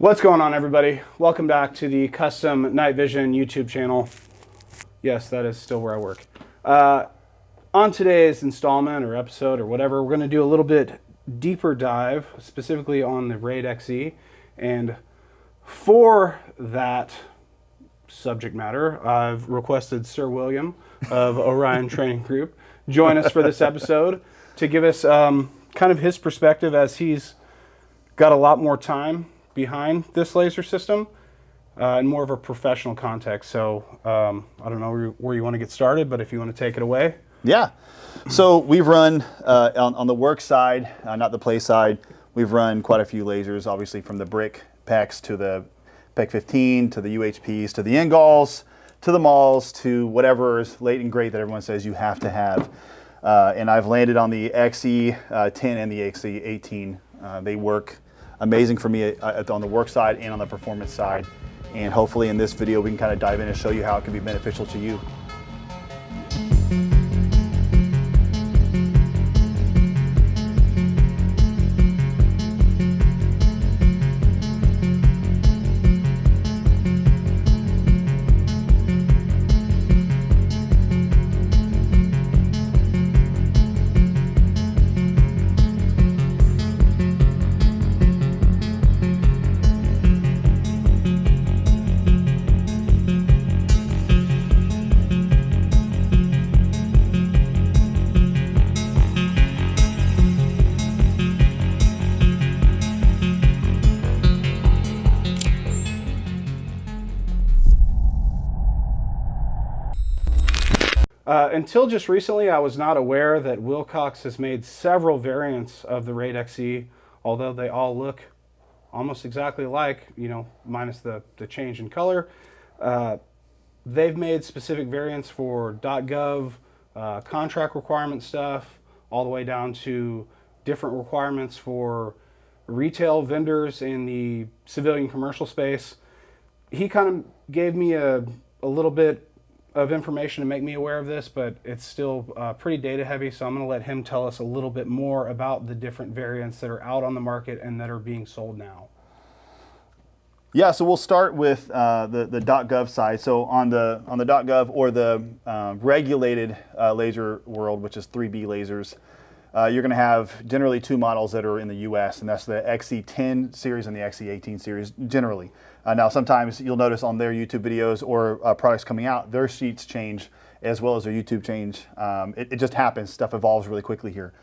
What's going on, everybody? Welcome back to the Custom Night Vision YouTube channel. Yes, that is still where I work. On today's installment or episode or whatever, we're going to do a little bit deeper dive, specifically on the Raid XE. And for that subject matter, I've requested Sir William of Orion Training Group join us for this episode to give us kind of his perspective, as he's got a lot more time behind this laser system in more of a professional context. So I don't know where you want to get started, but if you want to take it away. Yeah. So we've run on the work side, not the play side, we've run quite a few lasers, obviously from the brick PECs to the PEC 15 to the UHPs to the Ingalls to the Malls to whatever is late and great that everyone says you have to have. And I've landed on the XE 10 and the XE 18. They work amazing for me on the work side and on the performance side. And hopefully in this video we can kind of dive in and show you how it can be beneficial to you. Until just recently, I was not aware that Wilcox has made several variants of the Raid XE, although they all look almost exactly alike, minus the change in color. They've made specific variants for .gov, contract requirement stuff, all the way down to different requirements for retail vendors in the civilian commercial space. He kind of gave me a little bit of information to make me aware of this, but it's still pretty data heavy, so I'm going to let him tell us a little bit more about the different variants that are out on the market and that are being sold now. Yeah, so we'll start with the .gov side. So on the .gov or the regulated laser world, which is 3B lasers, you're going to have generally two models that are in the US, and that's the XE10 series and the XE18 series generally. Now sometimes you'll notice on their YouTube videos or products coming out, their sheets change as well as their YouTube change. It just happens. Stuff evolves really quickly here.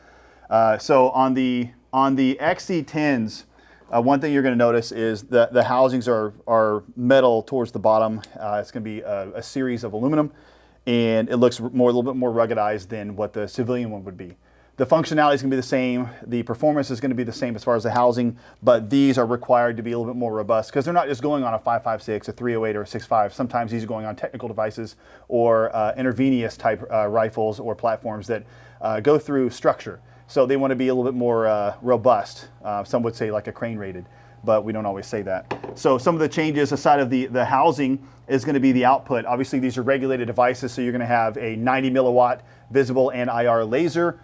So on the XE10s, one thing you're going to notice is that the housings are metal towards the bottom. It's going to be a series of aluminum, and it looks a little bit more ruggedized than what the civilian one would be. The functionality is going to be the same. The performance is going to be the same as far as the housing, but these are required to be a little bit more robust because they're not just going on a 5.56, a 308, or a 6.5. Sometimes these are going on technical devices or intravenous type rifles or platforms that go through structure. So they want to be a little bit more robust. Some would say like a crane rated, but we don't always say that. So some of the changes aside of the housing is going to be the output. Obviously these are regulated devices, so you're going to have a 90 milliwatt visible and IR laser.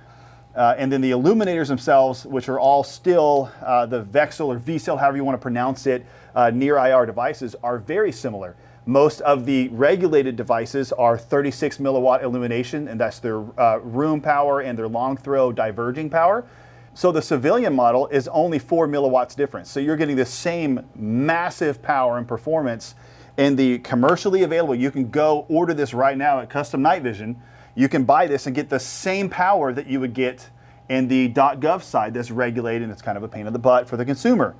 And then the illuminators themselves, which are all still the VCSEL or VCSEL, however you want to pronounce it, near IR devices, are very similar. Most of the regulated devices are 36 milliwatt illumination, and that's their room power and their long throw diverging power. So the civilian model is only 4 milliwatts difference. So you're getting the same massive power and performance in the commercially available. You can go order this right now at Custom Night Vision. You can buy this and get the same power that you would get in the .gov side that's regulated, and it's kind of a pain in the butt for the consumer.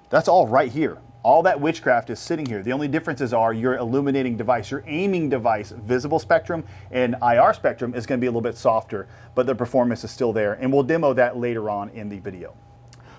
That's all right here. All that witchcraft is sitting here. The only differences are your illuminating device, your aiming device, visible spectrum and IR spectrum is going to be a little bit softer, but the performance is still there, and we'll demo that later on in the video.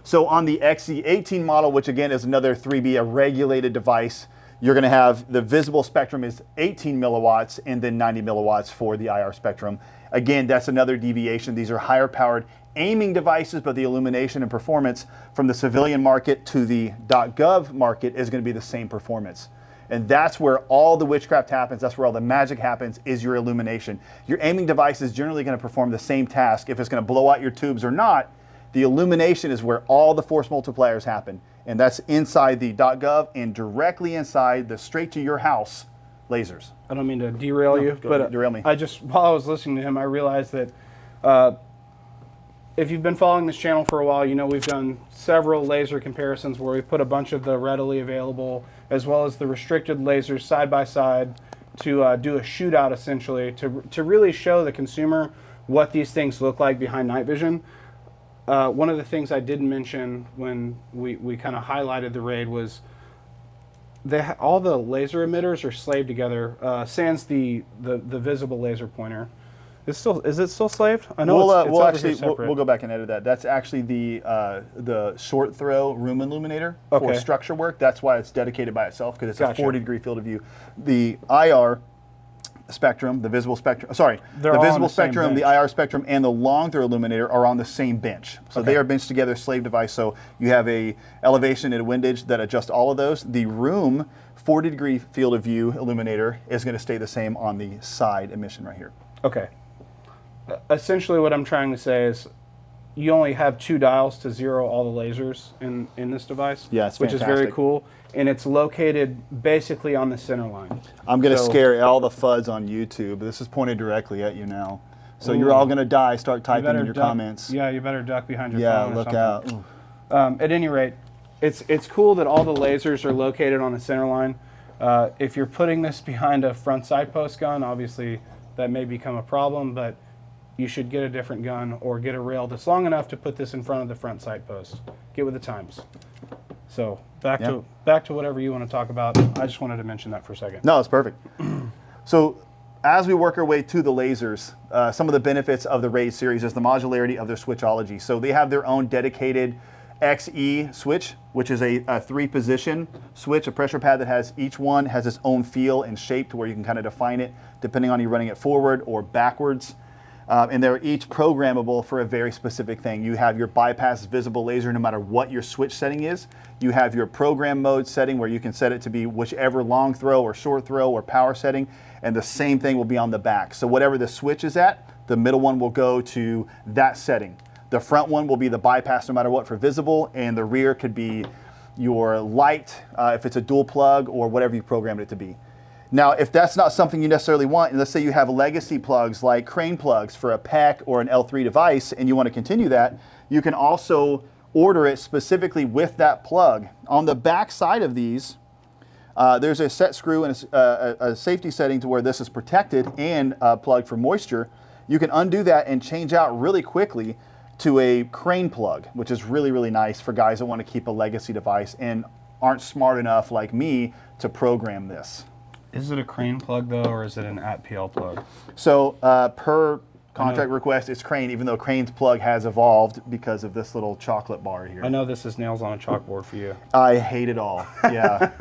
So on the XE18 model, which again is another 3B, a regulated device, you're going to have the visible spectrum is 18 milliwatts and then 90 milliwatts for the IR spectrum. Again, that's another deviation. These are higher powered aiming devices, but the illumination and performance from the civilian market to the .gov market is going to be the same performance. And that's where all the witchcraft happens. That's where all the magic happens, is your illumination. Your aiming device is generally going to perform the same task. If it's going to blow out your tubes or not, the illumination is where all the force multipliers happen. And that's inside the .gov and directly inside the straight to your house lasers. I don't mean to derail you, but derail me. I just, while I was listening to him, I realized that if you've been following this channel for a while, you know we've done several laser comparisons where we put a bunch of the readily available as well as the restricted lasers side by side to do a shootout, essentially, to really show the consumer what these things look like behind night vision. One of the things I didn't mention when we kind of highlighted the Raid was all the laser emitters are slaved together, sans the visible laser pointer. Is it still slaved? I know we'll go back and edit that. That's actually the short throw room illuminator for structure work. That's why it's dedicated by itself, because it's a 40-degree field of view. The IR spectrum, the visible spectrum, the visible spectrum, the IR spectrum, and the long throw illuminator are on the same bench. So they are benched together, slave device. So you have a elevation and a windage that adjust all of those. The room 40-degree field of view illuminator is going to stay the same on the side emission right here. Okay. Essentially what I'm trying to say is you only have 2 dials to zero all the lasers in this device, which is very cool, and it's located basically on the center line. I'm going to scare all the FUDs on YouTube. This is pointed directly at you now. So you're all going to die. Start typing in your comments. Yeah, you better duck behind your phone or look out. At any rate, it's cool that all the lasers are located on the center line. If you're putting this behind a front side post gun, obviously that may become a problem, but you should get a different gun or get a rail that's long enough to put this in front of the front sight post. Get with the times. So back to whatever you want to talk about. I just wanted to mention that for a second. No, it's perfect. So as we work our way to the lasers, some of the benefits of the Raid series is the modularity of their switchology. So they have their own dedicated XE switch, which is a 3-position switch, a pressure pad that has each one has its own feel and shape to where you can kind of define it depending on you running it forward or backwards. And they're each programmable for a very specific thing. You have your bypass visible laser no matter what your switch setting is. You have your program mode setting where you can set it to be whichever long throw or short throw or power setting, and the same thing will be on the back. So whatever the switch is at, the middle one will go to that setting. The front one will be the bypass no matter what for visible, and the rear could be your light if it's a dual plug or whatever you programmed it to be. Now, if that's not something you necessarily want, and let's say you have legacy plugs like crane plugs for a PEC or an L3 device, and you want to continue that, you can also order it specifically with that plug. On the back side of these, there's a set screw and a safety setting to where this is protected and plugged for moisture. You can undo that and change out really quickly to a crane plug, which is really, really nice for guys that want to keep a legacy device and aren't smart enough like me to program this. Is it a crane plug though, or is it an @PL plug? So per contract request, it's crane, even though crane's plug has evolved because of this little chocolate bar here. I know this is nails on a chalkboard for you. I hate it all. Yeah,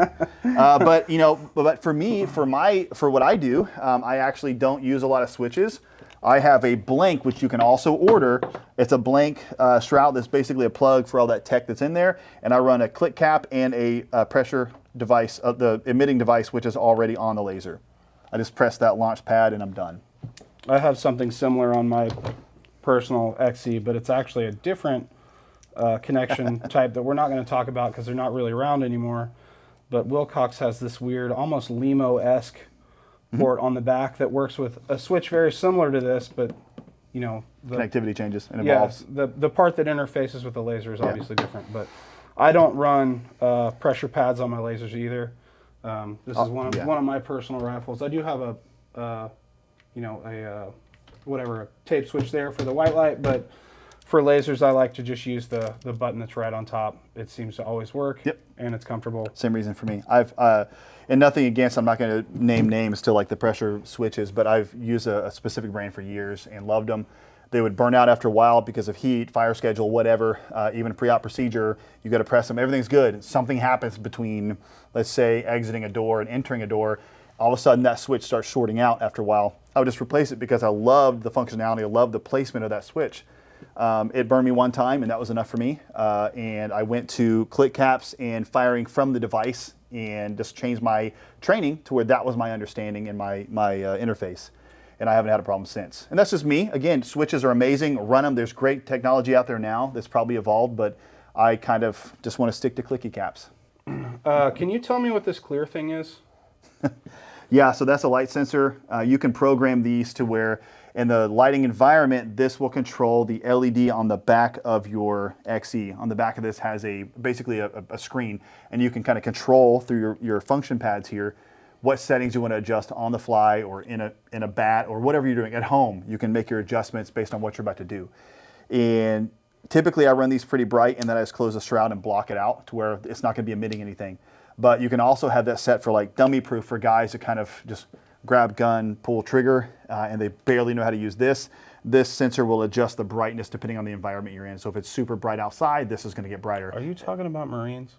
but you know, but for me, for what I do, I actually don't use a lot of switches. I have a blank, which you can also order. It's a blank shroud that's basically a plug for all that tech that's in there, and I run a click cap and a pressure device, the emitting device, which is already on the laser. I just press that launch pad and I'm done. I have something similar on my personal XE, but it's actually a different connection type that we're not going to talk about because they're not really around anymore. But Wilcox has this weird, almost Limo-esque port on the back that works with a switch very similar to this, but you know, the connectivity changes and evolves. The part that interfaces with the laser is obviously different, but I don't run pressure pads on my lasers either. This is one of my personal rifles. I do have a tape switch there for the white light, but for lasers I like to just use the button that's right on top. It seems to always work, and it's comfortable. Same reason for me. And nothing against, I'm not going to name names to like the pressure switches, but I've used a specific brand for years and loved them. They would burn out after a while because of heat, fire schedule, whatever, even pre-op procedure, you got to press them. Everything's good. Something happens between, let's say, exiting a door and entering a door. All of a sudden, that switch starts shorting out after a while. I would just replace it because I loved the functionality. I loved the placement of that switch. It burned me one time, and that was enough for me. And I went to click caps and firing from the device and just changed my training to where that was my understanding and my interface. And I haven't had a problem since. And that's just me. Again, switches are amazing. Run them. There's great technology out there now that's probably evolved, but I kind of just want to stick to clicky caps. Can you tell me what this clear thing is? Yeah, so that's a light sensor. You can program these to where in the lighting environment, this will control the LED on the back of your XE. On the back of this has basically a screen, and you can kind of control through your function pads here what settings you want to adjust on the fly or in a bat or whatever you're doing at home. You can make your adjustments based on what you're about to do. And typically I run these pretty bright, and then I just close the shroud and block it out to where it's not going to be emitting anything. But you can also have that set for like dummy proof for guys that kind of just grab gun, pull trigger, and they barely know how to use this. This sensor will adjust the brightness depending on the environment you're in. So if it's super bright outside, this is going to get brighter. Are you talking about Marines?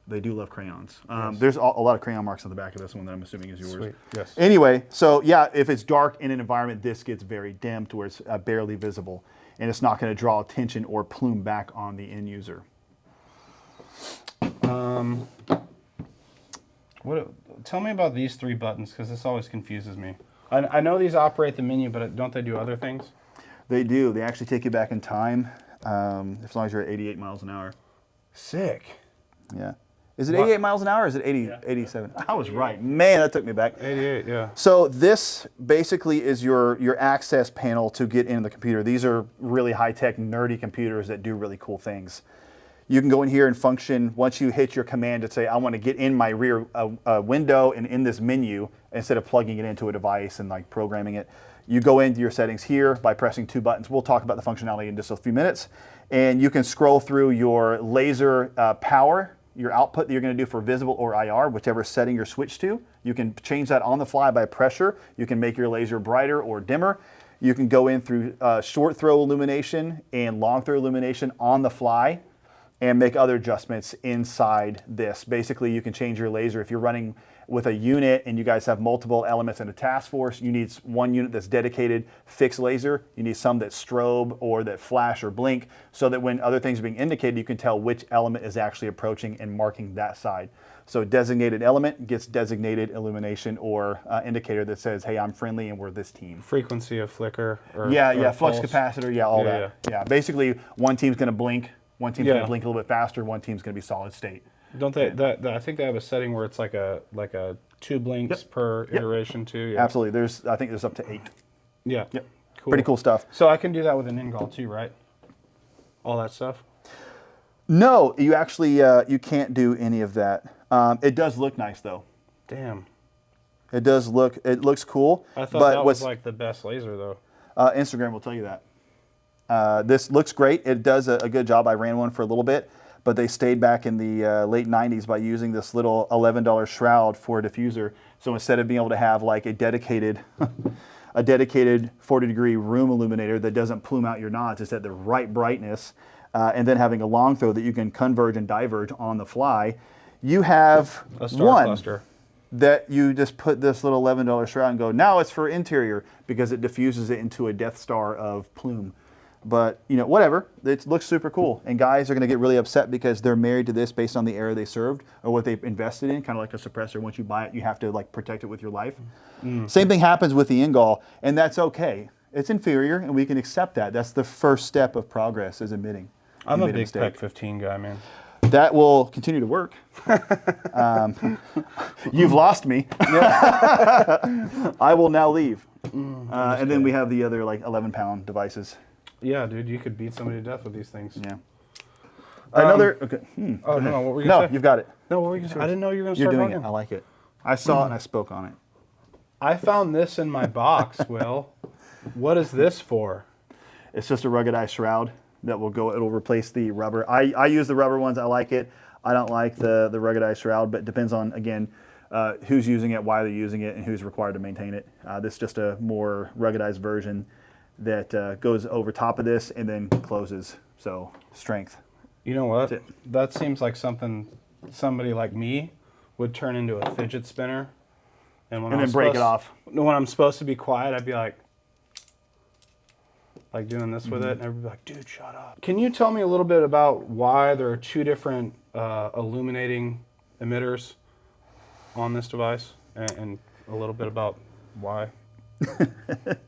They do love crayons. Yes. There's a lot of crayon marks on the back of this one that I'm assuming is yours. Sweet. Yes. Anyway, so yeah, if it's dark in an environment, this gets very dim to where it's barely visible, and it's not going to draw attention or plume back on the end user. Tell me about these 3 buttons, because this always confuses me. I know these operate the menu, but don't they do other things? They do. They actually take you back in time, as long as you're at 88 miles an hour. Sick. Yeah. Is it 88 miles an hour or is it 80, Yeah. 87? I was right. Man, that took me back. 88, yeah. So this basically is your access panel to get into the computer. These are really high-tech, nerdy computers that do really cool things. You can go in here and function once you hit your command to say, I want to get in my rear window and in this menu, instead of plugging it into a device and like programming it. You go into your settings here by pressing 2 buttons. We'll talk about the functionality in just a few minutes. And you can scroll through your laser power, your output that you're going to do for visible or IR, whichever setting you're switched to. You can change that on the fly by pressure. You can make your laser brighter or dimmer. You can go in through short throw illumination and long throw illumination on the fly and make other adjustments inside this. Basically, you can change your laser. If you're running with a unit and you guys have multiple elements in a task force, you need one unit that's dedicated fixed laser. You need some that strobe or that flash or blink, so that when other things are being indicated, you can tell which element is actually approaching and marking that side. So designated element gets designated illumination or indicator that says, hey, I'm friendly and we're this team. Frequency of flicker. Or, Yeah, flux pulse. capacitor, all that. Yeah, basically one team's going to blink, one team's going to blink a little bit faster, one team's going to be solid state. Don't they? I think they have a setting where it's like a 2 blinks per iteration too. Yeah. Absolutely. I think there's up to 8. Yeah. Yep. Cool. Pretty cool stuff. So I can do that with an ingall too, right? All that stuff. No, you actually you can't do any of that. It does look nice though. Damn. It does look. It looks cool. I thought but that was like the best laser though. Instagram will tell you that. This looks great. It does a good job. I ran one for a little bit, but they stayed back in the late 90s by using this little $11 shroud for a diffuser. So instead of being able to have like a dedicated 40-degree room illuminator that doesn't plume out your nods, it's at the right brightness, and then having a long throw that you can converge and diverge on the fly, you have A star one cluster. that you just put this little $11 shroud and go, now it's for interior, because it diffuses it into a Death Star of plume. But, whatever. It looks super cool. And guys are going to get really upset because they're married to this based on the era they served or what they've invested in, kind of like a suppressor. Once you buy it, you have to protect it with your life. Same thing happens with the Ingall, and that's okay. It's inferior, and we can accept that. That's the first step of progress, is admitting. I'm you a made big mistake. PEC 15 guy, man. That will continue to work. You've lost me. I will now leave. And then we have the other 11-pound devices. Yeah, dude, you could beat somebody to death with these things. Yeah. Another. Okay. Oh no, what were you gonna say? No, you've got it. No, what were you gonna say? I didn't know you were gonna You're start doing talking. it. I like it. I saw it and I spoke on it. I found this in my box, Will. What is this for? It's just a ruggedized shroud that will go. It'll replace the rubber. I use the rubber ones. I like it. I don't like the ruggedized shroud, but it depends on, again, who's using it, why they're using it, and who's required to maintain it. This is just a more ruggedized version that goes over top of this and then closes. So strength. You know what? That's it. That seems like something somebody like me would turn into a fidget spinner. And then break it off. When I'm supposed to be quiet, I'd be like doing this with it, and everybody'd be like, dude, shut up. Can you tell me a little bit about why there are 2 different illuminating emitters on this device, and a little bit about why?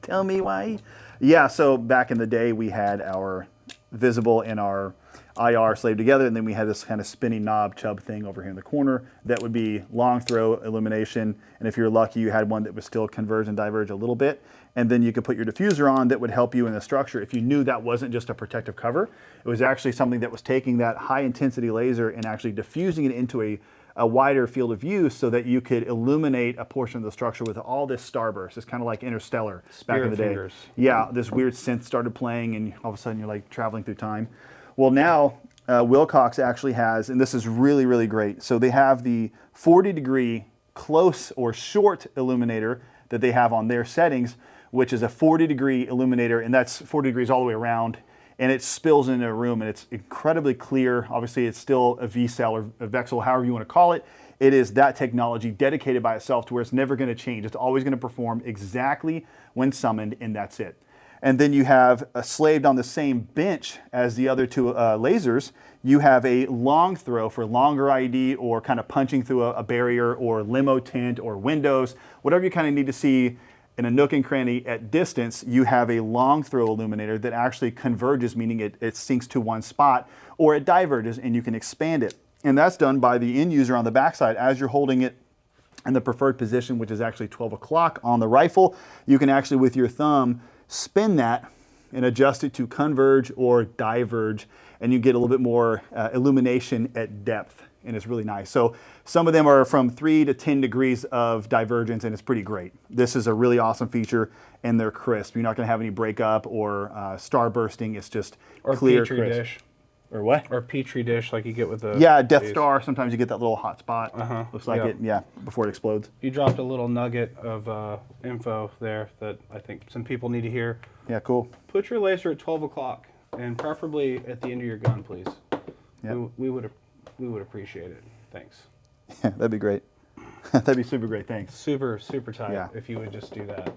Tell me why. Yeah, so back in the day, we had our visible and our IR slaved together, and then we had this kind of spinning knob chub thing over here in the corner that would be long throw illumination, and if you're lucky you had one that would still converge and diverge a little bit, and then you could put your diffuser on that would help you in the structure if you knew that wasn't just a protective cover. It was actually something that was taking that high intensity laser and actually diffusing it into a wider field of view so that you could illuminate a portion of the structure with all this starburst. It's kind of like Interstellar back in the day. Fingers. Yeah, this weird synth started playing and all of a sudden you're like traveling through time. Well, now Wilcox actually has, and this is really, really great. So they have the 40-degree close or short illuminator that they have on their settings, which is a 40-degree illuminator, and that's 40 degrees all the way around, and it spills into a room, and it's incredibly clear. Obviously, it's still a V-cell or a VXL, however you want to call it. It is that technology dedicated by itself to where it's never going to change. It's always going to perform exactly when summoned, and that's it. And then you have slaved on the same bench as the other two lasers, you have a long throw for longer ID or kind of punching through a barrier or limo tint or windows, whatever you kind of need to see in a nook and cranny at distance. You have a long throw illuminator that actually converges, meaning it sinks to one spot, or it diverges and you can expand it. And that's done by the end user on the backside. As you're holding it in the preferred position, which is actually 12 o'clock on the rifle, you can actually with your thumb spin that and adjust it to converge or diverge, and you get a little bit more illumination at depth, and it's really nice. So some of them are from 3 to 10 degrees of divergence, and it's pretty great. This is a really awesome feature, and they're crisp. You're not going to have any breakup or star bursting. It's just Or clear, Petri crisp. dish. Or what? Or Petri dish like you get with the... Yeah, Death these. Star. Sometimes you get that little hot spot. Looks like it, yeah, before it explodes. You dropped a little nugget of info there that I think some people need to hear. Yeah, cool. Put your laser at 12 o'clock, and preferably at the end of your gun, please. Yep. We would appreciate it. Thanks. Yeah, that'd be great. That'd be super great, thanks. Super, super tight Yeah. if you would just do that.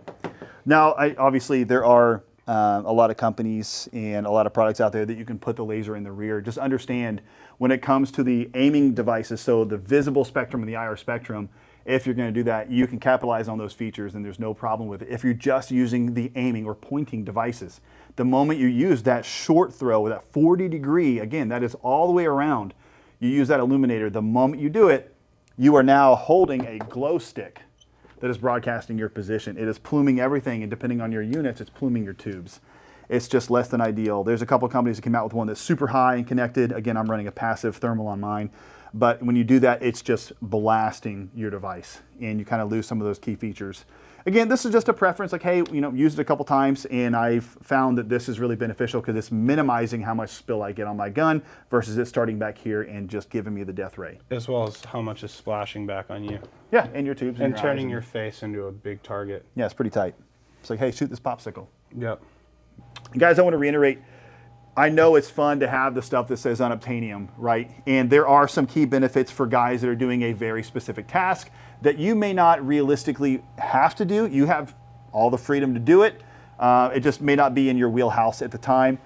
Now, obviously, there are a lot of companies and a lot of products out there that you can put the laser in the rear. Just understand when it comes to the aiming devices, so the visible spectrum and the IR spectrum, if you're going to do that, you can capitalize on those features and there's no problem with it. If you're just using the aiming or pointing devices, the moment you use that short throw with that 40 degree, again, that is all the way around, you use that illuminator, the moment you do it, you are now holding a glow stick that is broadcasting your position. It is pluming everything, and depending on your units, it's pluming your tubes. It's just less than ideal. There's a couple companies that came out with one that's super high and connected. Again, I'm running a passive thermal on mine. But when you do that, it's just blasting your device, and you kind of lose some of those key features. Again, this is just a preference, like, hey, use it a couple times, and I've found that this is really beneficial because it's minimizing how much spill I get on my gun versus it starting back here and just giving me the death ray. As well as how much is splashing back on you. Yeah, and your tubes. And your turning eyes your face into a big target. Yeah, it's pretty tight. It's like, hey, shoot this popsicle. Yep. Guys, I want to reiterate, I know it's fun to have the stuff that says unobtainium, right? And there are some key benefits for guys that are doing a very specific task that you may not realistically have to do. You have all the freedom to do it. It just may not be in your wheelhouse at the time.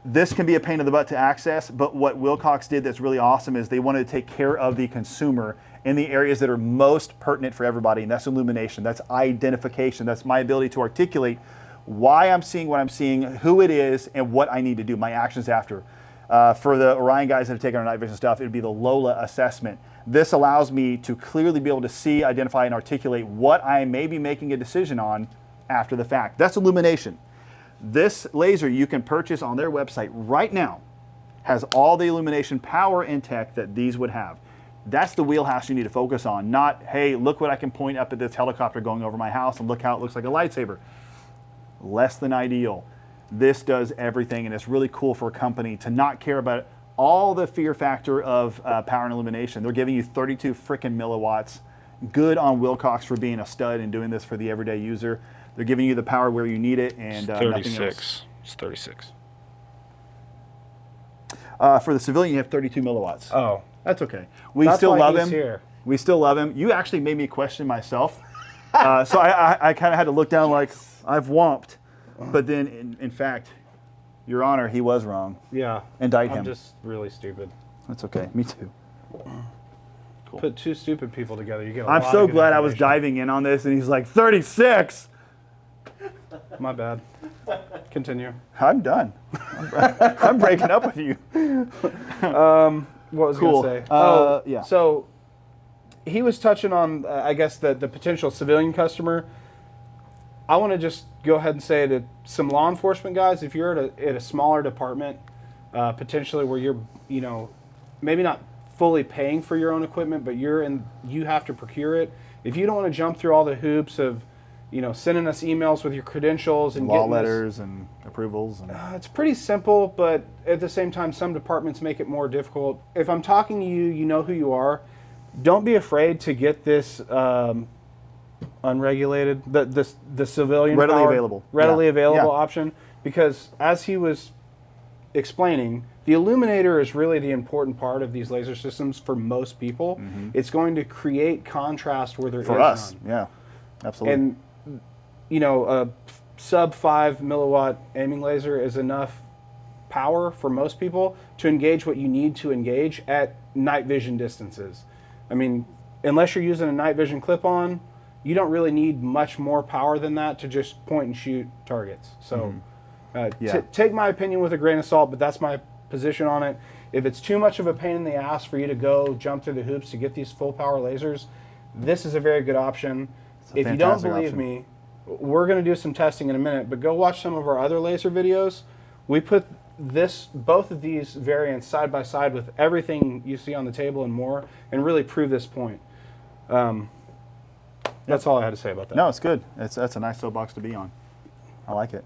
This can be a pain in the butt to access, but what Wilcox did that's really awesome is they wanted to take care of the consumer in the areas that are most pertinent for everybody, and that's illumination, that's identification, that's my ability to articulate why I'm seeing what I'm seeing, who it is, and what I need to do, my actions after. For the Orion guys that have taken our night vision stuff, it would be the Lola assessment. This allows me to clearly be able to see, identify, and articulate what I may be making a decision on after the fact. That's illumination. This laser you can purchase on their website right now has all the illumination power and tech that these would have. That's the wheelhouse you need to focus on, not, hey, look what I can point up at this helicopter going over my house and look how it looks like a lightsaber. Less than ideal. This does everything, and it's really cool for a company to not care about all the fear factor of power and illumination. They're giving you 32 freaking milliwatts. Good on Wilcox for being a stud and doing this for the everyday user. They're giving you the power where you need it, and nothing else. 36. It's 36. For the civilian, you have 32 milliwatts. Oh. That's okay. We That's still why love he's him. here. We still love him. You actually made me question myself. So I kind of had to look down like, I've womped. But then, in fact, Your Honor, he was wrong. Yeah. Indict him. I'm just really stupid. That's okay. Me too. Cool. Put two stupid people together, you get a I'm lot so of good glad I was information. diving in on this, and he's like, 36! My bad. Continue. I'm done. I'm breaking up with you. What was I Cool. going to say? Yeah. So he was touching on, I guess, the potential civilian customer. I want to just go ahead and say to some law enforcement guys, if you're at a smaller department, potentially where you're, maybe not fully paying for your own equipment, but you have to procure it. If you don't want to jump through all the hoops of, sending us emails with your credentials and Law getting letters and approvals. And it's pretty simple, but at the same time, some departments make it more difficult. If I'm talking to you, you know who you are. Don't be afraid to get this unregulated, the civilian Readily powered, available. readily Yeah. available Yeah. option, because as he was explaining, the Illuminator is really the important part of these laser systems for most people. It's going to create contrast where there is for us, none. yeah, absolutely. And a sub 5 milliwatt aiming laser is enough power for most people to engage what you need to engage at night vision distances. I mean, unless you're using a night vision clip-on, you don't really need much more power than that to just point and shoot targets. So take my opinion with a grain of salt, but that's my position on it. If it's too much of a pain in the ass for you to go jump through the hoops to get these full power lasers, this is a very good option. If you don't believe me, we're going to do some testing in a minute, but go watch some of our other laser videos. We put both of these variants side by side with everything you see on the table and more, and really prove this point. That's all I had to say about that. No, it's good. That's a nice soapbox to be on. I like it.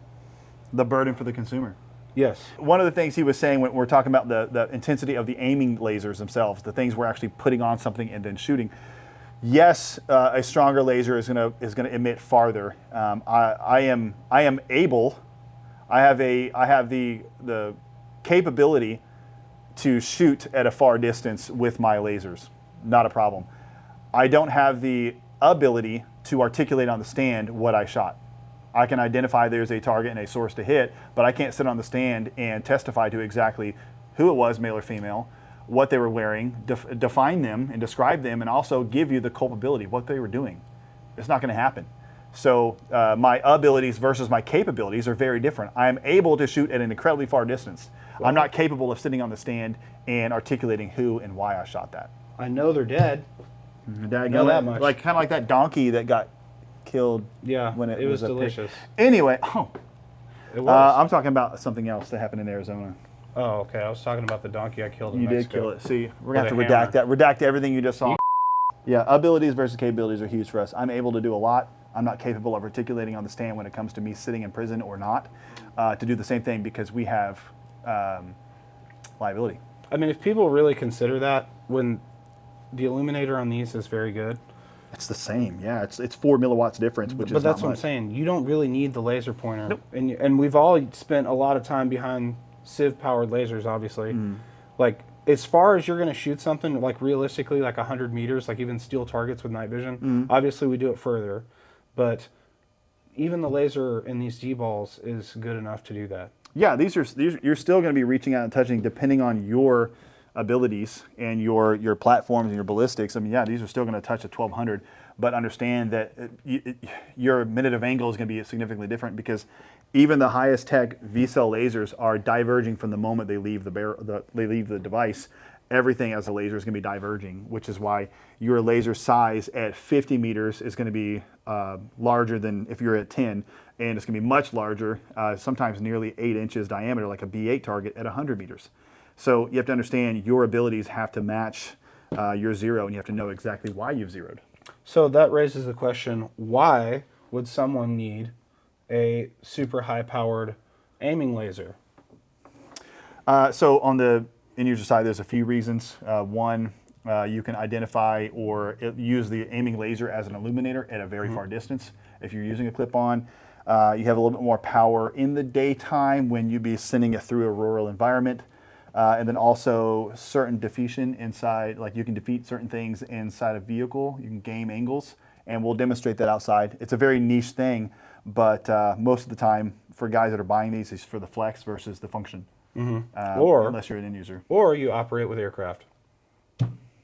The burden for the consumer. Yes. One of the things he was saying when we're talking about the intensity of the aiming lasers themselves, the things we're actually putting on something and then shooting. Yes, a stronger laser is gonna emit farther. I have the capability to shoot at a far distance with my lasers. Not a problem. I don't have the ability to articulate on the stand what I shot. I can identify there's a target and a source to hit, but I can't sit on the stand and testify to exactly who it was, male or female, what they were wearing, define them and describe them, and also give you the culpability, what they were doing. It's not going to happen. So my abilities versus my capabilities are very different. I am able to shoot at an incredibly far distance. I'm not capable of sitting on the stand and articulating who and why I shot that. I know they're dead. Know that much. Like kind of like that donkey that got killed. Yeah, when it was a pig. delicious. Anyway, It was. I'm talking about something else that happened in Arizona. Oh, okay. I was talking about the donkey I killed in You Mexico. did kill it. See, we're gonna have to With a redact hammer. that. Redact everything you just saw. Yeah, abilities versus capabilities are huge for us. I'm able to do a lot. I'm not capable of articulating on the stand when it comes to me sitting in prison or not to do the same thing because we have liability. I mean, if people really consider that, when the illuminator on these is very good. It's the same, yeah. It's 4 milliwatts difference, which But is that's not what I'm much. saying. You don't really need the laser pointer. Nope. And we've all spent a lot of time behind sieve-powered lasers, obviously. Like, as far as you're going to shoot something, like realistically, like 100 meters, like even steel targets with night vision, obviously we do it further. But even the laser in these D-balls is good enough to do that. Yeah, these you're still going to be reaching out and touching depending on your abilities and your platforms and your ballistics. I mean, yeah, these are still going to touch a 1200, but understand that your minute of angle is going to be significantly different because even the highest tech V-cell lasers are diverging from the moment they leave the device. Everything as a laser is going to be diverging, which is why your laser size at 50 meters is going to be larger than if you're at 10, and it's going to be much larger, sometimes nearly 8 inches diameter, like a B8 target at 100 meters. So you have to understand your abilities have to match your zero, and you have to know exactly why you've zeroed. So that raises the question, why would someone need a super high-powered aiming laser? So on the end user side, there's a few reasons. One, you can identify or use the aiming laser as an illuminator at a very far distance. If you're using a clip-on, you have a little bit more power in the daytime when you'd be sending it through a rural environment. And then also certain defeation inside, like you can defeat certain things inside a vehicle. You can game angles, and we'll demonstrate that outside. It's a very niche thing, but most of the time for guys that are buying these, it's for the flex versus the function. Or unless you're an end user. Or you operate with aircraft.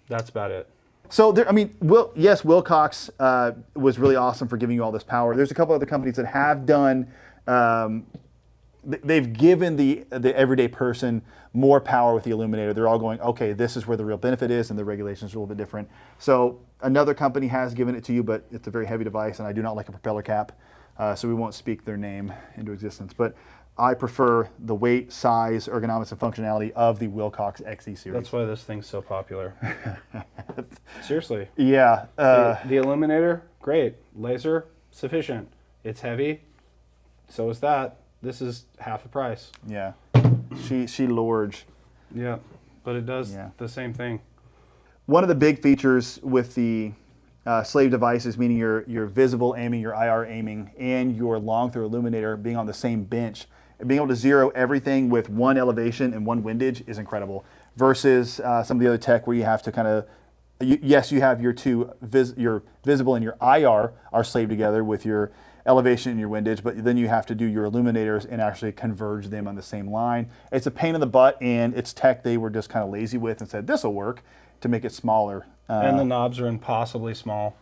That's about it. So there, I mean, yes, Wilcox was really awesome for giving you all this power. There's a couple other companies that have done they've given the everyday person more power with the Illuminator. They're all going, okay, this is where the real benefit is, and the regulations are a little bit different. So another company has given it to you, but it's a very heavy device, and I do not like a propeller cap, so we won't speak their name into existence. But I prefer the weight, size, ergonomics, and functionality of the Wilcox XE series. That's why this thing's so popular. Seriously. Yeah. The Illuminator, great. Laser, sufficient. It's heavy, so is that. This is half the price. Yeah. She large. Yeah, but it does the same thing. One of the big features with the slave devices, meaning your visible aiming, your IR aiming, and your long throw illuminator being on the same bench, and being able to zero everything with one elevation and one windage is incredible. Versus some of the other tech where you have to kind of, yes, you have your your visible and your IR are slaved together with your elevation and your windage, but then you have to do your illuminators and actually converge them on the same line. It's a pain in the butt, and it's tech they were just kind of lazy with and said, this will work, to make it smaller. And the knobs are impossibly small.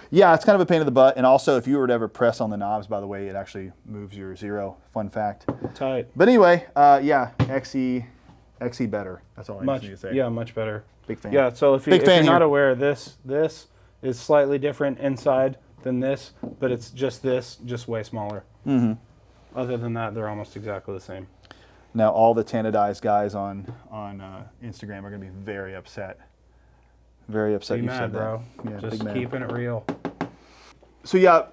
Yeah, it's kind of a pain in the butt. And also, if you were to ever press on the knobs, by the way, it actually moves your zero. Fun fact. Tight. But anyway, yeah, XE better. That's all I need to say. Yeah, much better. Big fan. Yeah, so if you're not aware, this is slightly different inside than this, but it's just way smaller. Mm-hmm. Other than that, they're almost exactly the same. Now, all the Tanadized guys on Instagram are going to be very upset. Very upset. Be mad, bro. Yeah, just keeping it real. So yeah,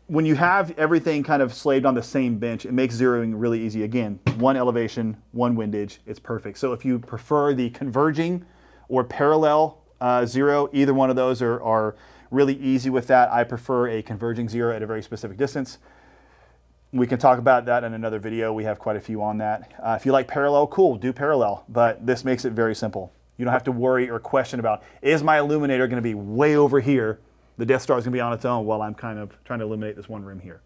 when you have everything kind of slaved on the same bench, it makes zeroing really easy. Again, one elevation, one windage, it's perfect. So if you prefer the converging or parallel zero, either one of those are really easy with that. I prefer a converging zero at a very specific distance. We can talk about that in another video. We have quite a few on that. If you like parallel, cool, do parallel. But this makes it very simple. You don't have to worry or question about, is my illuminator going to be way over here? The Death Star is going to be on its own while I'm kind of trying to illuminate this one room here.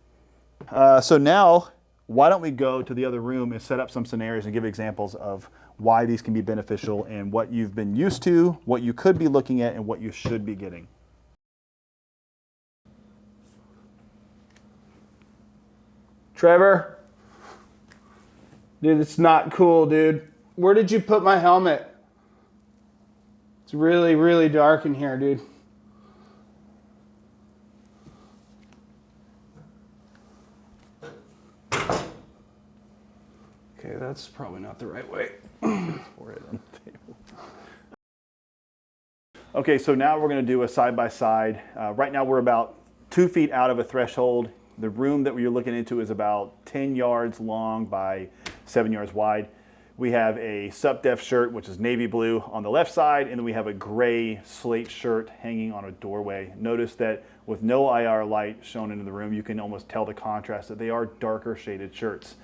So now, why don't we go to the other room and set up some scenarios and give examples of why these can be beneficial and what you've been used to, what you could be looking at, and what you should be getting. Trevor? Dude, it's not cool, dude. Where did you put my helmet? It's really, really dark in here, dude. Okay, that's probably not the right way. Okay, so now we're going to do a side-by-side. Right now we're about 2 feet out of a threshold. The room that you're looking into is about 10 yards long by 7 yards wide. We have a sup-def shirt, which is navy blue, on the left side, and then we have a gray slate shirt hanging on a doorway. Notice that with no IR light shown into the room, you can almost tell the contrast that they are darker shaded shirts.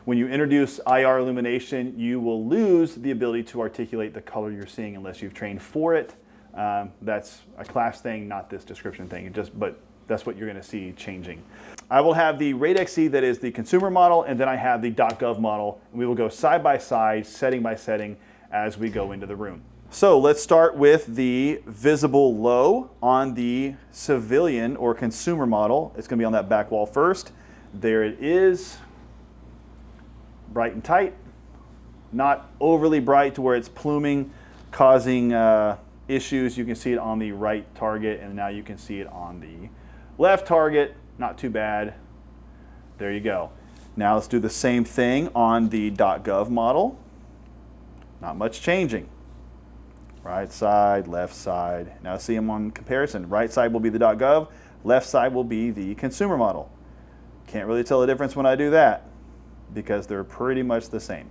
When you introduce IR illumination, you will lose the ability to articulate the color you're seeing unless you've trained for it. That's a class thing, not this description thing. But that's what you're going to see changing. I will have the Raid XE that is the consumer model, and then I have the .gov model. We will go side by side, setting by setting, as we go into the room. So let's start with the visible low on the civilian or consumer model. It's going to be on that back wall first. There it is, bright and tight. Not overly bright to where it's pluming, causing issues. You can see it on the right target, and now you can see it on the left target. Not too bad. There you go. Now let's do the same thing on the .gov model. Not much changing. Right side, left side. Now see them on comparison. Right side will be the .gov, left side will be the consumer model. Can't really tell the difference when I do that because they're pretty much the same.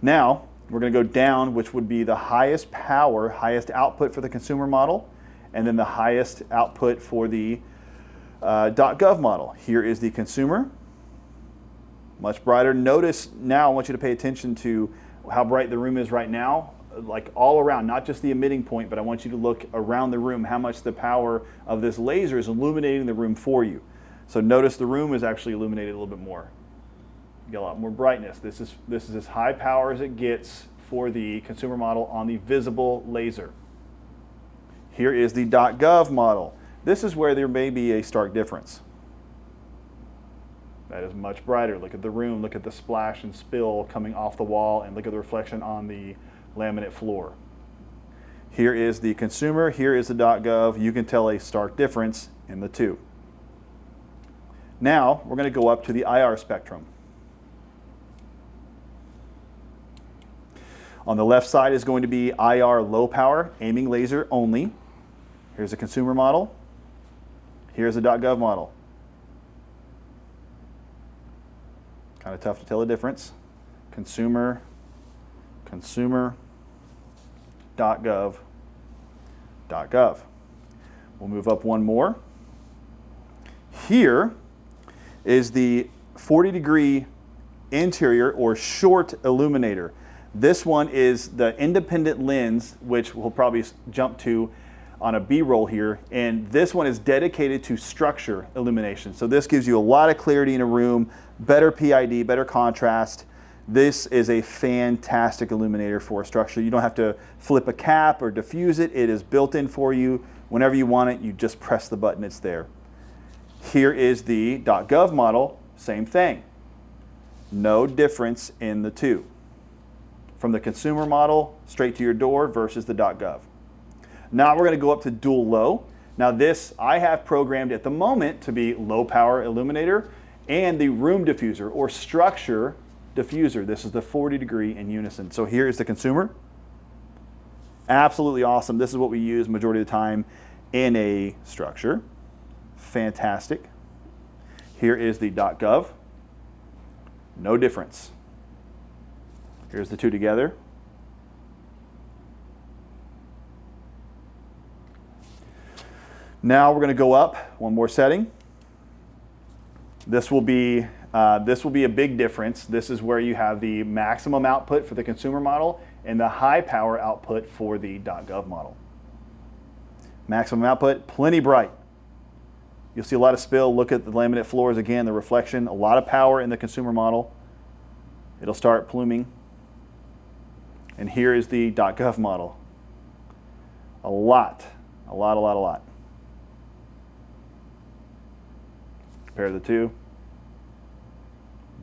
Now we're going to go down, which would be the highest power, highest output for the consumer model, and then the highest output for the .gov model. Here is the consumer. Much brighter. Notice now, I want you to pay attention to how bright the room is right now, like all around, not just the emitting point, but I want you to look around the room, how much the power of this laser is illuminating the room for you. So notice the room is actually illuminated a little bit more. You get a lot more brightness. This is as high power as it gets for the consumer model on the visible laser. Here is the .gov model. This is where there may be a stark difference. That is much brighter. Look at the room, look at the splash and spill coming off the wall, and look at the reflection on the laminate floor. Here is the consumer, here is the .gov. You can tell a stark difference in the two. Now, we're going to go up to the IR spectrum. On the left side is going to be IR low power, aiming laser only. Here's a consumer model. Here's a .gov model. Kind of tough to tell the difference. Consumer, consumer, .gov, .gov. We'll move up one more. Here is the 40-degree interior or short illuminator. This one is the independent lens, which we'll probably jump to on a B-roll here, and this one is dedicated to structure illumination. So this gives you a lot of clarity in a room, better PID, better contrast. This is a fantastic illuminator for structure. You don't have to flip a cap or diffuse it. It is built in for you. Whenever you want it, you just press the button, it's there. Here is the .gov model, same thing. No difference in the two. From the consumer model straight to your door versus the .gov. Now we're going to go up to dual low. Now this I have programmed at the moment to be low power illuminator and the room diffuser or structure diffuser. This is the 40-degree in unison. So here is the consumer. Absolutely awesome. This is what we use majority of the time in a structure. Fantastic. Here is the .gov. No difference. Here's the two together. Now we're going to go up one more setting. This will be a big difference. This is where you have the maximum output for the consumer model and the high power output for the .gov model. Maximum output, plenty bright. You'll see a lot of spill. Look at the laminate floors again, the reflection, a lot of power in the consumer model. It'll start pluming. And here is the .gov model. A lot. Compare the two.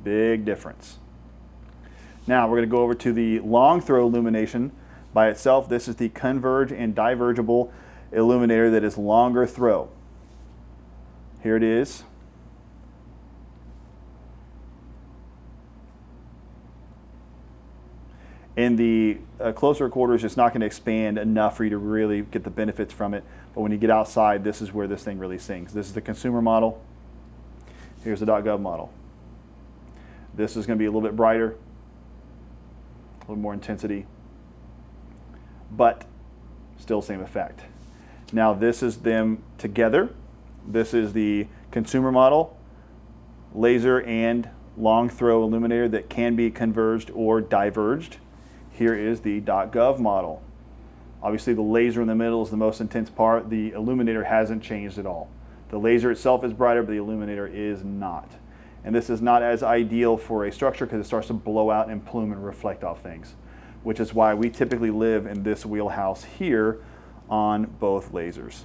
Big difference. Now we're going to go over to the long throw illumination by itself. This is the converge and divergible illuminator that is longer throw. Here it is. In the closer quarters, it's not going to expand enough for you to really get the benefits from it. But when you get outside, this is where this thing really sings. This is the consumer model. Here's the .gov model. This is going to be a little bit brighter, a little more intensity, but still same effect. Now this is them together. This is the consumer model, laser and long throw illuminator that can be converged or diverged. Here is the .gov model. Obviously the laser in the middle is the most intense part. The illuminator hasn't changed at all. The laser itself is brighter, but the illuminator is not. And this is not as ideal for a structure because it starts to blow out and plume and reflect off things, which is why we typically live in this wheelhouse here on both lasers.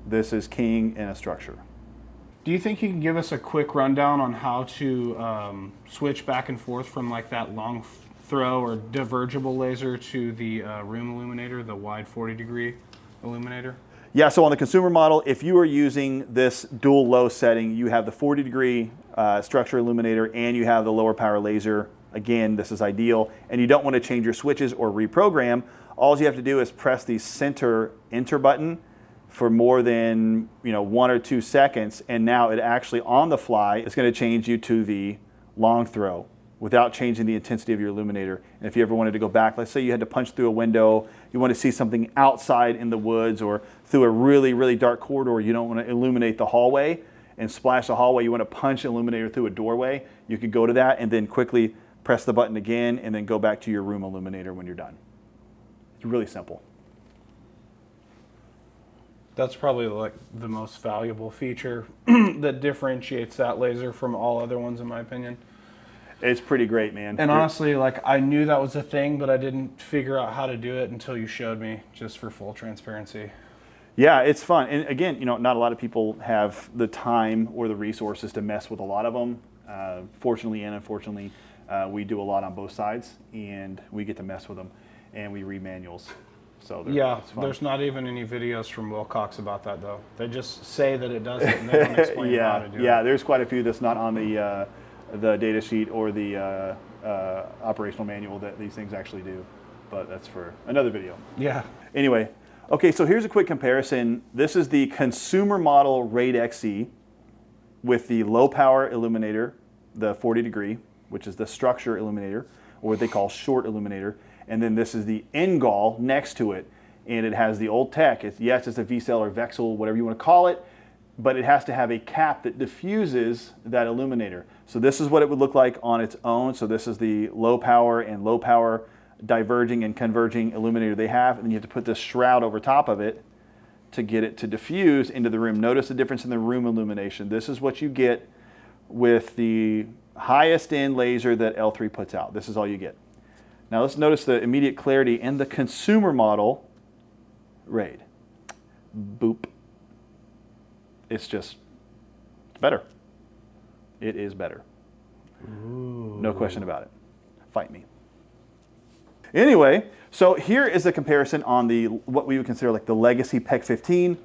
This is king in a structure. Do you think you can give us a quick rundown on how to switch back and forth from like that long throw or divergible laser to the room illuminator, the wide 40-degree illuminator? Yeah, so on the consumer model, if you are using this dual low setting, you have the 40-degree structure illuminator and you have the lower power laser. Again, this is ideal. And you don't want to change your switches or reprogram. All you have to do is press the center enter button for more than 1 or 2 seconds, and now it actually on the fly is going to change you to the long throw without changing the intensity of your illuminator. And if you ever wanted to go back, let's say you had to punch through a window, you want to see something outside in the woods or through a really, really dark corridor, you don't want to illuminate the hallway and splash the hallway, you want to punch an illuminator through a doorway, you could go to that and then quickly press the button again and then go back to your room illuminator when you're done. It's really simple. That's probably like the most valuable feature that differentiates that laser from all other ones, in my opinion. It's pretty great, man. And honestly, like I knew that was a thing, but I didn't figure out how to do it until you showed me, just for full transparency. Yeah, it's fun. And again, not a lot of people have the time or the resources to mess with a lot of them. Fortunately and unfortunately, we do a lot on both sides, and we get to mess with them, and we read manuals. So Yeah, it's fun. there's not even any videos from Wilcox about that, though. They just say that it does it, and they don't explain how to do it. Yeah, there's quite a few that's not on the data sheet or the operational manual that these things actually do. But that's for another video. Yeah. Anyway, okay, so here's a quick comparison. This is the consumer model Raid XE with the low power illuminator, the 40 degree, which is the structure illuminator, or what they call short illuminator. And then this is the NGOL next to it. And it has the old tech. Yes, it's a V-cell or VEXEL, whatever you want to call it, but it has to have a cap that diffuses that illuminator. So this is what it would look like on its own. So this is the low power and low power diverging and converging illuminator they have. And then you have to put this shroud over top of it to get it to diffuse into the room. Notice the difference in the room illumination. This is what you get with the highest end laser that L3 puts out. This is all you get. Now let's notice the immediate clarity in the consumer model Raid. Boop. It's better. It is better. Ooh. No question about it. Fight me. Anyway, so here is a comparison on what we would consider like the legacy PEC 15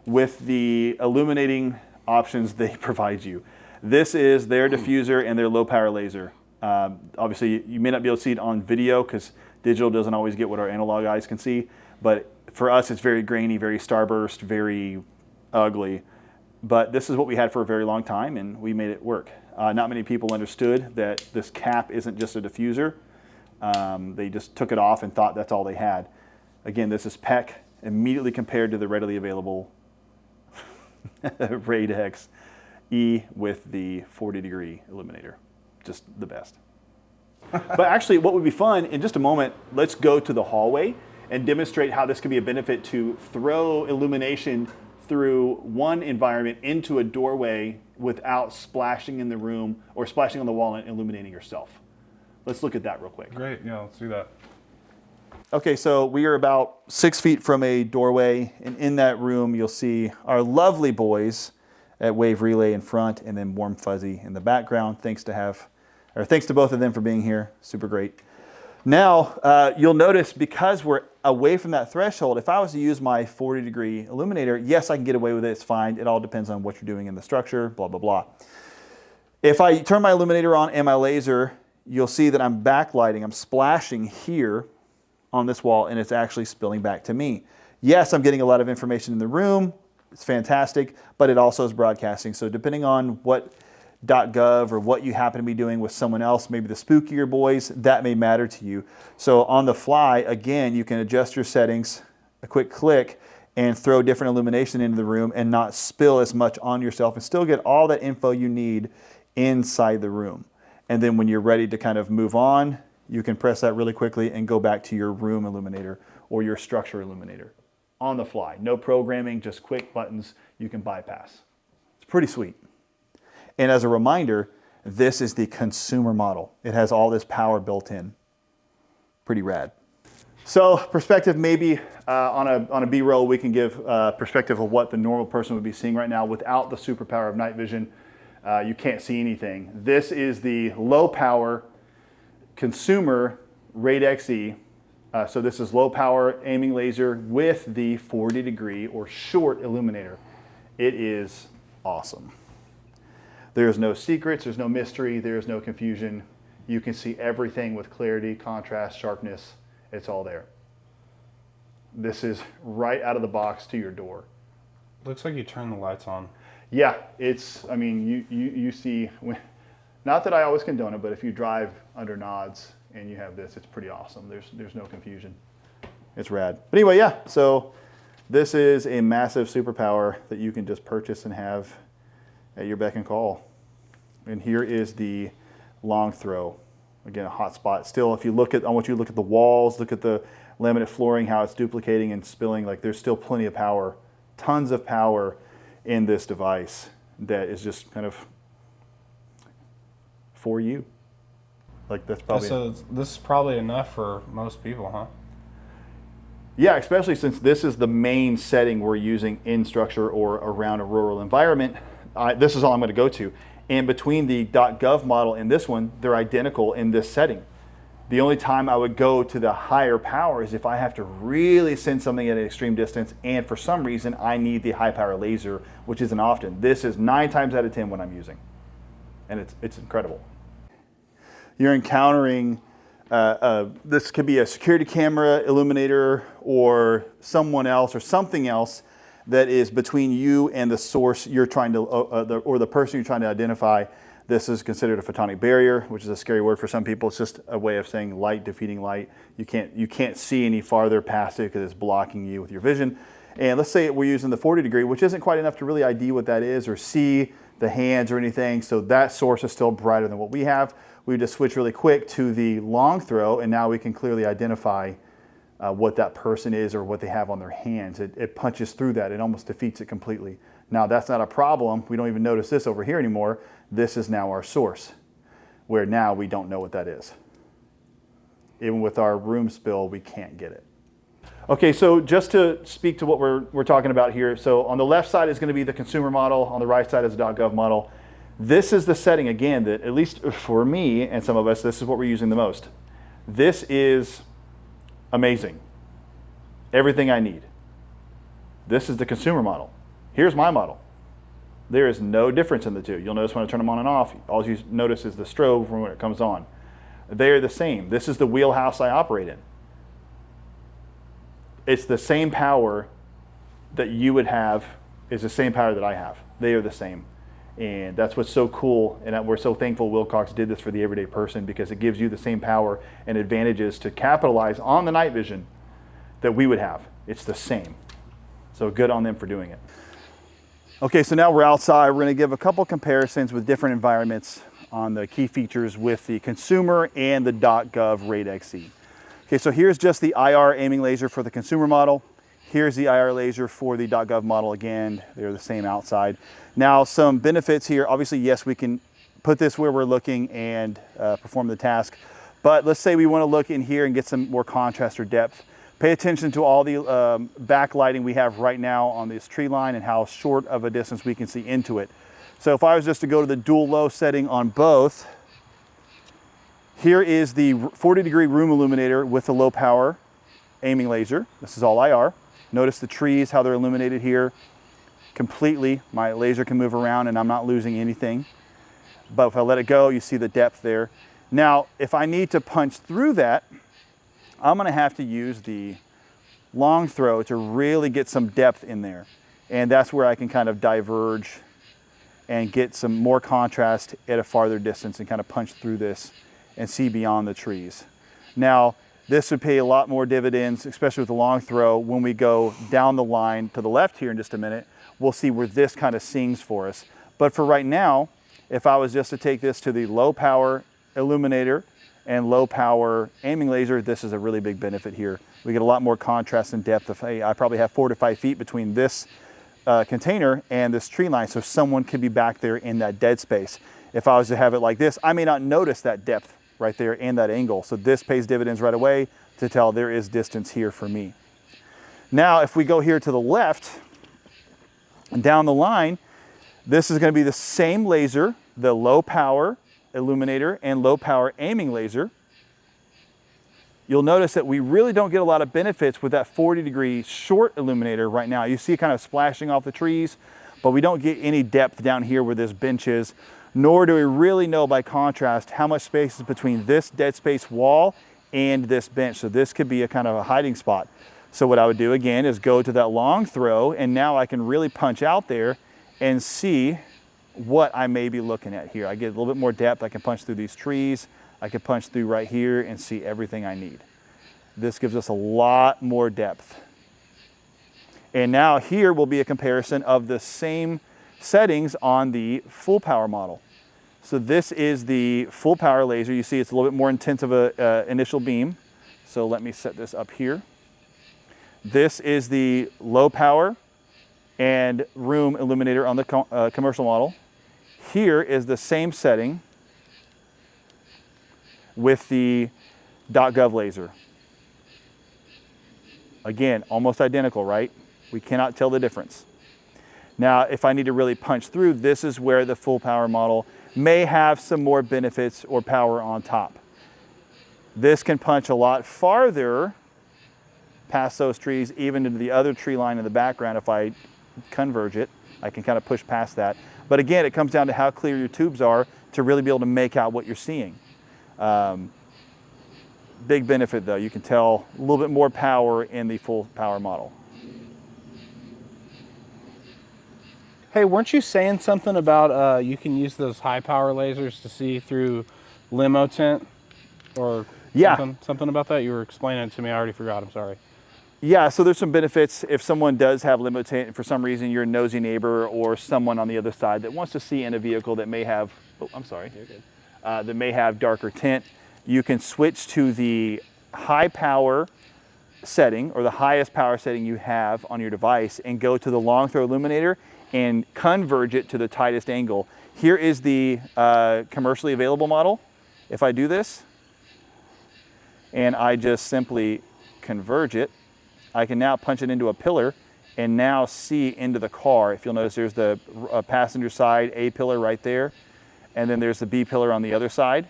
with the illuminating options they provide you. This is their diffuser and their low power laser. Obviously, you may not be able to see it on video because digital doesn't always get what our analog eyes can see, but for us, it's very grainy, very starburst, very ugly. But this is what we had for a very long time, and we made it work. Not many people understood that this cap isn't just a diffuser. They just took it off and thought that's all they had. Again, this is PEC immediately compared to the readily available Raid XE with the 40 degree illuminator. Just the best. But actually, what would be fun, in just a moment, let's go to the hallway and demonstrate how this could be a benefit to throw illumination through one environment into a doorway without splashing in the room or splashing on the wall and illuminating yourself. Let's look at that real quick. Great, yeah, let's do that. Okay, so we are about 6 feet from a doorway, and in that room you'll see our lovely boys at Wave Relay in front and then Warm Fuzzy in the background. Thanks to both of them for being here. Super great. Now, you'll notice because we're away from that threshold, if I was to use my 40 degree illuminator, yes, I can get away with it, it's fine. It all depends on what you're doing in the structure, blah, blah, blah. If I turn my illuminator on and my laser, you'll see that I'm backlighting, I'm splashing here on this wall, and it's actually spilling back to me. Yes, I'm getting a lot of information in the room, it's fantastic, but it also is broadcasting. So depending on what .gov or what you happen to be doing with someone else, maybe the spookier boys, that may matter to you. So on the fly, again, you can adjust your settings, a quick click, and throw different illumination into the room and not spill as much on yourself and still get all that info you need inside the room. And then when you're ready to kind of move on, you can press that really quickly and go back to your room illuminator or your structure illuminator on the fly. No programming, just quick buttons you can bypass. It's pretty sweet. And as a reminder, this is the consumer model. It has all this power built in. Pretty rad. So perspective, maybe on a B-roll, we can give perspective of what the normal person would be seeing right now without the superpower of night vision. You can't see anything. This is the low power consumer Raid XE. So this is low power aiming laser with the 40 degree or short illuminator. It is awesome. There's no secrets, there's no mystery, there's no confusion. You can see everything with clarity, contrast, sharpness. It's all there. This is right out of the box to your door. Looks like you turn the lights on. Yeah, it's, I mean, you see, not that I always condone it, but if you drive under nods and you have this, it's pretty awesome. There's no confusion. It's rad. But anyway, yeah, so this is a massive superpower that you can just purchase and have at your beck and call. And here is the long throw. Again, a hot spot. Still, if you look at, I want you to look at the walls, look at the laminate flooring, how it's duplicating and spilling. Like there's still plenty of power, tons of power in this device that is just kind of for you. Like that's probably. So this is probably enough for most people, huh? Yeah, especially since this is the main setting we're using in structure or around a rural environment. This is all I'm going to go to. And between the .gov model and this one, they're identical in this setting. The only time I would go to the higher power is if I have to really send something at an extreme distance, and for some reason I need the high power laser, which isn't often. This is 9 times out of 10 what I'm using, and it's incredible. You're encountering this could be a security camera, illuminator, or someone else or something else that is between you and the source you're trying to, or the person you're trying to identify. This is considered a photonic barrier, which is a scary word for some people. It's just a way of saying light defeating light. You can't see any farther past it because it's blocking you with your vision. And let's say we're using the 40 degree, which isn't quite enough to really ID what that is or see the hands or anything. So that source is still brighter than what we have. We just switch really quick to the long throw, and now we can clearly identify what that person is or what they have on their hands. It punches through that. It almost defeats it completely. Now that's not a problem. We don't even notice this over here anymore. This is now our source, where now we don't know what that is. Even with our room spill, we can't get it. Okay, so just to speak to what we're talking about here. So on the left side is going to be the consumer model. On the right side is the .gov model. This is the setting, again, that at least for me and some of us, this is what we're using the most. This is amazing. Everything I need. This is the consumer model. Here's my model. There is no difference in the two. You'll notice when I turn them on and off, all you notice is the strobe when it comes on. They are the same. This is the wheelhouse I operate in. It's the same power that you would have is the same power that I have. They are the same. And that's what's so cool, and we're so thankful Wilcox did this for the everyday person, because it gives you the same power and advantages to capitalize on the night vision that we would have. It's the same. So good on them for doing it. Okay, so now we're outside. We're going to give a couple comparisons with different environments on the key features with the consumer and the .gov Raid XE. Okay, so here's just the IR aiming laser for the consumer model. Here's the IR laser for the .gov model. Again, they're the same outside. Now, some benefits here. Obviously, yes, we can put this where we're looking and perform the task. But let's say we want to look in here and get some more contrast or depth. Pay attention to all the backlighting we have right now on this tree line and how short of a distance we can see into it. So if I was just to go to the dual low setting on both, here is the 40 degree room illuminator with the low power aiming laser. This is all IR. Notice the trees, how they're illuminated here completely. My laser can move around and I'm not losing anything. But if I let it go, you see the depth there. Now, if I need to punch through that, I'm gonna have to use the long throw to really get some depth in there. And that's where I can kind of diverge and get some more contrast at a farther distance and kind of punch through this and see beyond the trees. Now, this would pay a lot more dividends, especially with the long throw. When we go down the line to the left here in just a minute, we'll see where this kind of sings for us. But for right now, if I was just to take this to the low power illuminator and low power aiming laser, this is a really big benefit here. We get a lot more contrast and depth. I probably have 4 to 5 feet between this container and this tree line, so someone could be back there in that dead space. If I was to have it like this, I may not notice that depth right there and that angle. So this pays dividends right away to tell there is distance here for me. Now, if we go here to the left and down the line, this is going to be the same laser, the low power illuminator and low power aiming laser. You'll notice that we really don't get a lot of benefits with that 40 degree short illuminator right now. You see it kind of splashing off the trees, but we don't get any depth down here where this bench is, nor do we really know by contrast how much space is between this dead space wall and this bench. So this could be a kind of a hiding spot. So what I would do again is go to that long throw, and now I can really punch out there and see what I may be looking at here. I get a little bit more depth. I can punch through these trees. I can punch through right here and see everything I need. This gives us a lot more depth. And now here will be a comparison of the same settings on the full power model. So this is the full power laser. You see it's a little bit more intense of a initial beam. So let me set this up here. This is the low power and room illuminator on the commercial model. Here is the same setting with the .gov laser. Again, almost identical, right? We cannot tell the difference. Now, if I need to really punch through, this is where the full power model may have some more benefits or power on top. This can punch a lot farther past those trees, even into the other tree line in the background. If I converge it, I can kind of push past that. But again, it comes down to how clear your tubes are to really be able to make out what you're seeing. Big benefit though, you can tell a little bit more power in the full power model. Hey, weren't you saying something about you can use those high power lasers to see through limo tent or something about that? You were explaining it to me. I already forgot. I'm sorry. Yeah, so there's some benefits if someone does have limo tent and for some reason you're a nosy neighbor or someone on the other side that wants to see in a vehicle that may have, that may have darker tint. You can switch to the high power setting or the highest power setting you have on your device and go to the long throw illuminator and converge it to the tightest angle. Here is the commercially available model. If I do this and I just simply converge it, I can now punch it into a pillar and now see into the car. If you'll notice, there's the passenger side A pillar right there, and then there's the B pillar on the other side.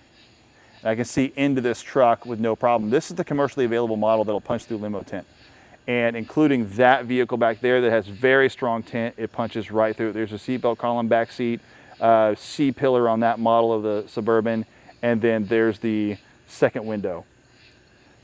And I can see into this truck with no problem. This is the commercially available model that'll punch through limo tent. And including that vehicle back there that has very strong tint, it punches right through. There's a seatbelt column back seat, C pillar on that model of the Suburban, and then there's the second window.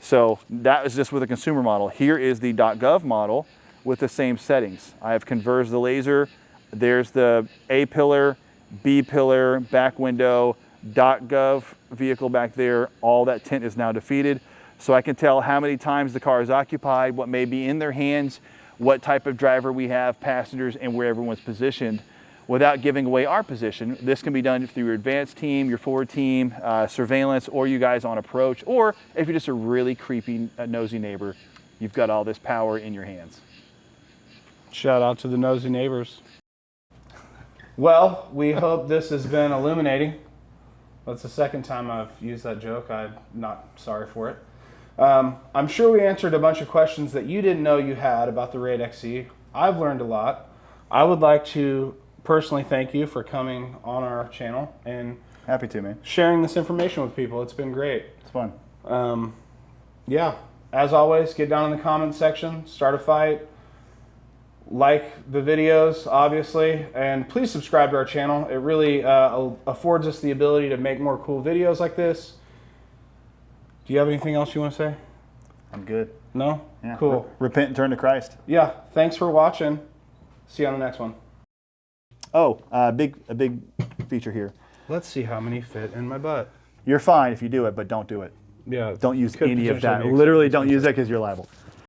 So that is just with a consumer model. Here is the .gov model with the same settings. I have converged the laser. There's the A pillar, B pillar, back window, .gov vehicle back there. All that tint is now defeated. So I can tell how many times the car is occupied, what may be in their hands, what type of driver we have, passengers, and where everyone's positioned without giving away our position. This can be done through your advanced team, your forward team, surveillance, or you guys on approach, or if you're just a really creepy, nosy neighbor, you've got all this power in your hands. Shout out to the nosy neighbors. Well, we hope this has been illuminating. That's the second time I've used that joke. I'm not sorry for it. I'm sure we answered a bunch of questions that you didn't know you had about the Raid XE. I've learned a lot. I would like to personally thank you for coming on our channel and Happy to, man. sharing this information with people. It's been great. It's fun. Yeah, as always, get down in the comments section, start a fight, like the videos, obviously, and please subscribe to our channel. It really affords us the ability to make more cool videos like this. Do you have anything else you want to say? I'm good. No? Yeah. Cool. Repent and turn to Christ. Yeah, thanks for watching. See you on the next one. Oh, a big feature here. Let's see how many fit in my butt. You're fine if you do it, but don't do it. Yeah. Don't use could any of that. potentially be Literally don't use that because you're liable.